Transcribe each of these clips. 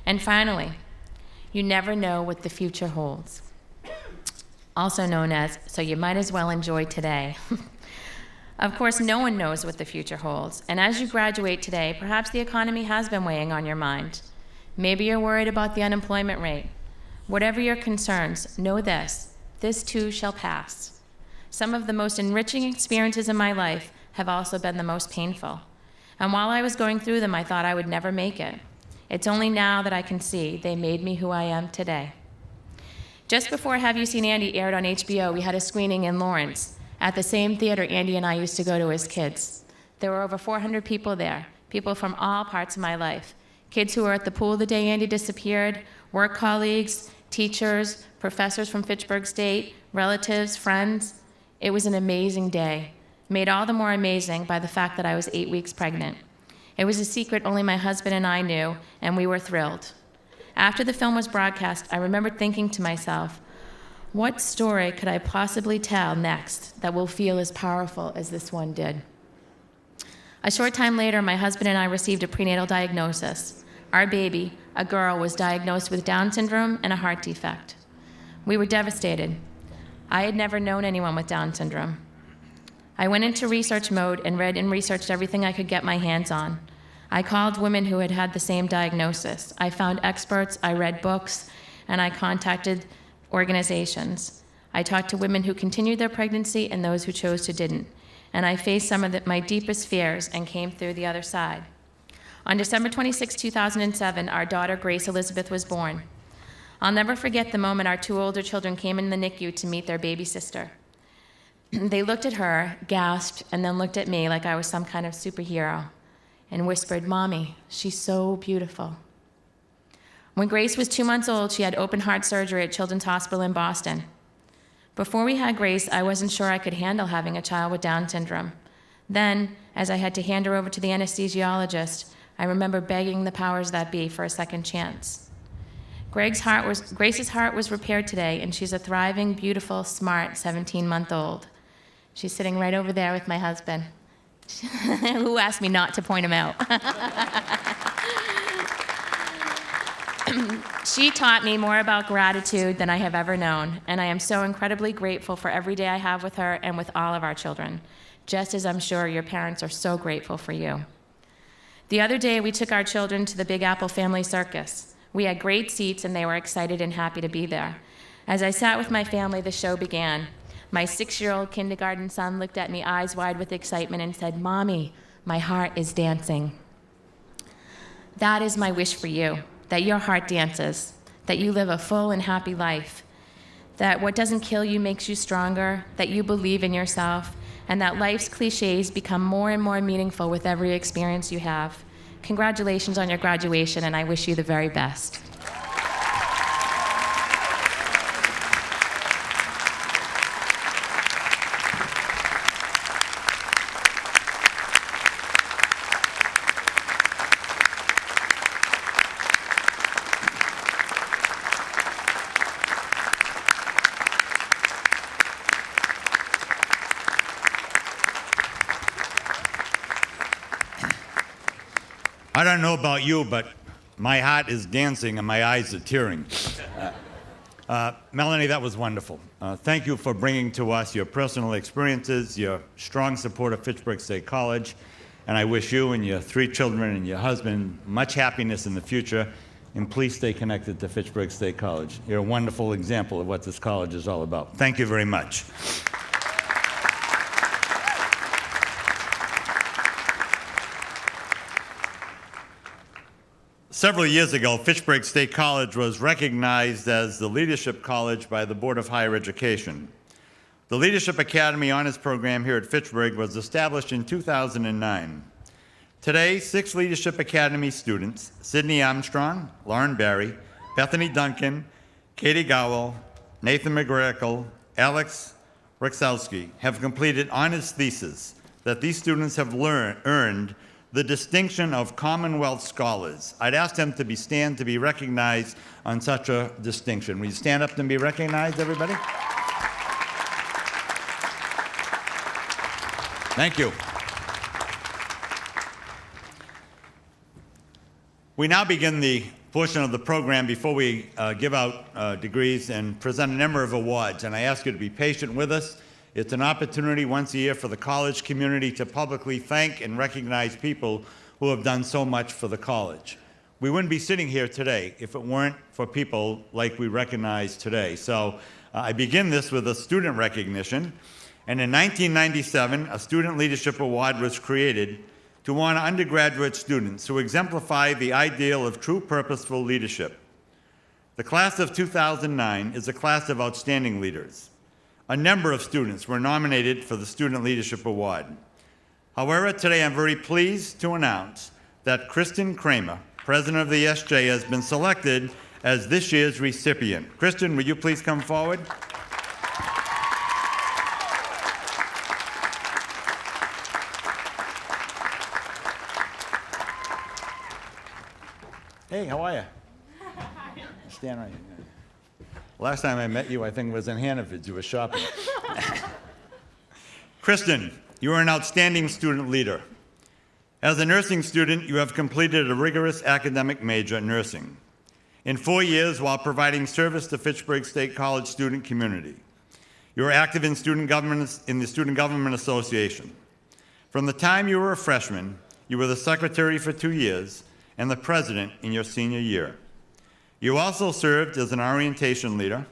And finally, you never know what the future holds. Also known as, so you might as well enjoy today. Of course, no one knows what the future holds. And as you graduate today, perhaps the economy has been weighing on your mind. Maybe you're worried about the unemployment rate. Whatever your concerns, know this too shall pass. Some of the most enriching experiences in my life have also been the most painful. And while I was going through them, I thought I would never make it. It's only now that I can see they made me who I am today. Just before Have You Seen Andy aired on HBO, we had a screening in Lawrence at the same theater Andy and I used to go to as kids. There were over 400 people there, people from all parts of my life. Kids who were at the pool the day Andy disappeared, work colleagues, teachers, professors from Fitchburg State, relatives, friends. It was an amazing day, made all the more amazing by the fact that I was 8 weeks pregnant. It was a secret only my husband and I knew, and we were thrilled. After the film was broadcast, I remember thinking to myself, what story could I possibly tell next that will feel as powerful as this one did? A short time later, my husband and I received a prenatal diagnosis. Our baby, a girl, was diagnosed with Down syndrome and a heart defect. We were devastated. I had never known anyone with Down syndrome. I went into research mode and read and researched everything I could get my hands on. I called women who had had the same diagnosis. I found experts, I read books, and I contacted organizations. I talked to women who continued their pregnancy and those who chose to didn't. And I faced some of my deepest fears and came through the other side. On December 26, 2007, our daughter Grace Elizabeth was born. I'll never forget the moment our two older children came in the NICU to meet their baby sister. They looked at her, gasped, and then looked at me like I was some kind of superhero and whispered, "Mommy, she's so beautiful." When Grace was 2 months old, she had open heart surgery at Children's Hospital in Boston. Before we had Grace, I wasn't sure I could handle having a child with Down syndrome. Then, as I had to hand her over to the anesthesiologist, I remember begging the powers that be for a second chance. Grace's heart was repaired today, and she's a thriving, beautiful, smart 17-month-old. She's sitting right over there with my husband, who asked me not to point him out. She taught me more about gratitude than I have ever known, and I am so incredibly grateful for every day I have with her and with all of our children, just as I'm sure your parents are so grateful for you. The other day, we took our children to the Big Apple Family Circus. We had great seats, and they were excited and happy to be there. As I sat with my family, the show began. My 6-year-old kindergarten son looked at me eyes wide with excitement and said, "Mommy, my heart is dancing." That is my wish for you, that your heart dances, that you live a full and happy life, that what doesn't kill you makes you stronger, that you believe in yourself, and that life's cliches become more and more meaningful with every experience you have. Congratulations on your graduation, and I wish you the very best. I don't know about you, but my heart is dancing and my eyes are tearing. Melanie, that was wonderful. Thank you for bringing to us your personal experiences, your strong support of Fitchburg State College, and I wish you and your 3 children and your husband much happiness in the future, and please stay connected to Fitchburg State College. You're a wonderful example of what this college is all about. Thank you very much. Several years ago, Fitchburg State College was recognized as the Leadership College by the Board of Higher Education. The Leadership Academy Honors Program here at Fitchburg was established in 2009. Today, 6 Leadership Academy students, Sydney Armstrong, Lauren Barry, Bethany Duncan, Katie Gowell, Nathan McGrackle, Alex Rexowski, have completed honors theses that these students have earned the distinction of Commonwealth Scholars. I'd ask them to stand to be recognized on such a distinction. Will you stand up and be recognized, everybody? Thank you. We now begin the portion of the program before we give out degrees and present a number of awards. And I ask you to be patient with us. It's an opportunity once a year for the college community to publicly thank and recognize people who have done so much for the college. We wouldn't be sitting here today if it weren't for people like we recognize today. So I begin this with a student recognition. And in 1997, a Student Leadership Award was created to honor undergraduate students who exemplify the ideal of true purposeful leadership. The class of 2009 is a class of outstanding leaders. A number of students were nominated for the Student Leadership Award. However, today I'm very pleased to announce that Kristin Kramer, president of the SJ, has been selected as this year's recipient. Kristin, would you please come forward? Hey, how are you? Stand right here. Last time I met you, I think, was in Hannaford. You were shopping. Kristin, you are an outstanding student leader. As a nursing student, you have completed a rigorous academic major in nursing in 4 years while providing service to Fitchburg State College student community. You are active in the Student Government Association. From the time you were a freshman, you were the secretary for 2 years and the president in your senior year. You also served as an orientation leader,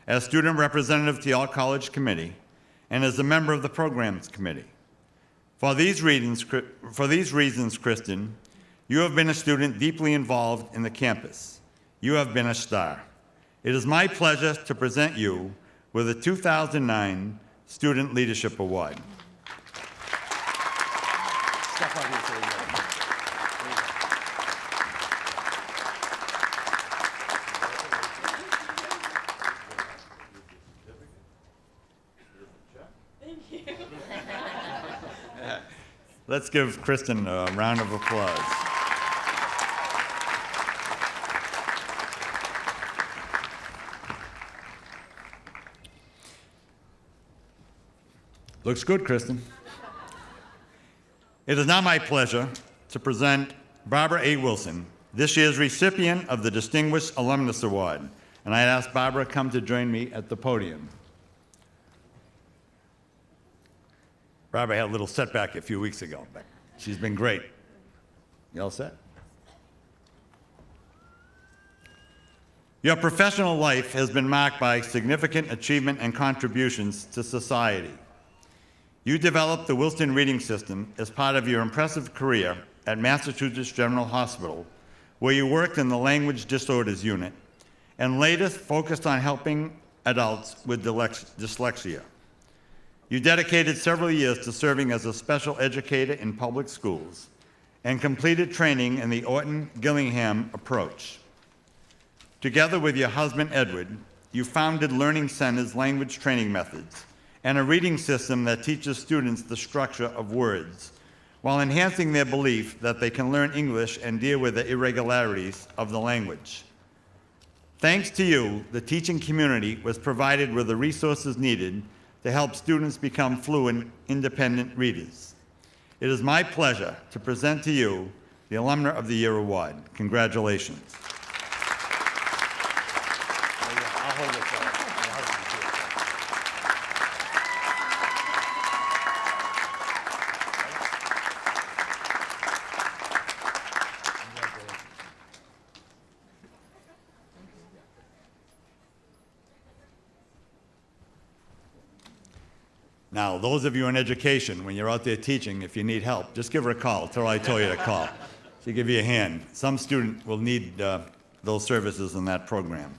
as student representative to the All-College Committee, and as a member of the Programs Committee. For these reasons, Kristin, you have been a student deeply involved in the campus. You have been a star. It is my pleasure to present you with the 2009 Student Leadership Award. Step up here so you know. Let's give Kristin a round of applause. Looks good, Kristin. It is now my pleasure to present Barbara A. Wilson, this year's recipient of the Distinguished Alumna Award. And I'd ask Barbara to come to join me at the podium. Barbara had a little setback a few weeks ago, but she's been great. You all set? Your professional life has been marked by significant achievement and contributions to society. You developed the Wilson Reading System as part of your impressive career at Massachusetts General Hospital, where you worked in the Language Disorders Unit, and later focused on helping adults with dyslexia. You dedicated several years to serving as a special educator in public schools and completed training in the Orton-Gillingham approach. Together with your husband, Edward, you founded Learning Center's language training methods and a reading system that teaches students the structure of words while enhancing their belief that they can learn English and deal with the irregularities of the language. Thanks to you, the teaching community was provided with the resources needed to help students become fluent, independent readers. It is my pleasure to present to you the Alumna of the Year Award. Congratulations. Now, those of you in education, when you're out there teaching, if you need help, just give her a call. Tell her I told you to call. She'll give you a hand. Some student will need those services in that program.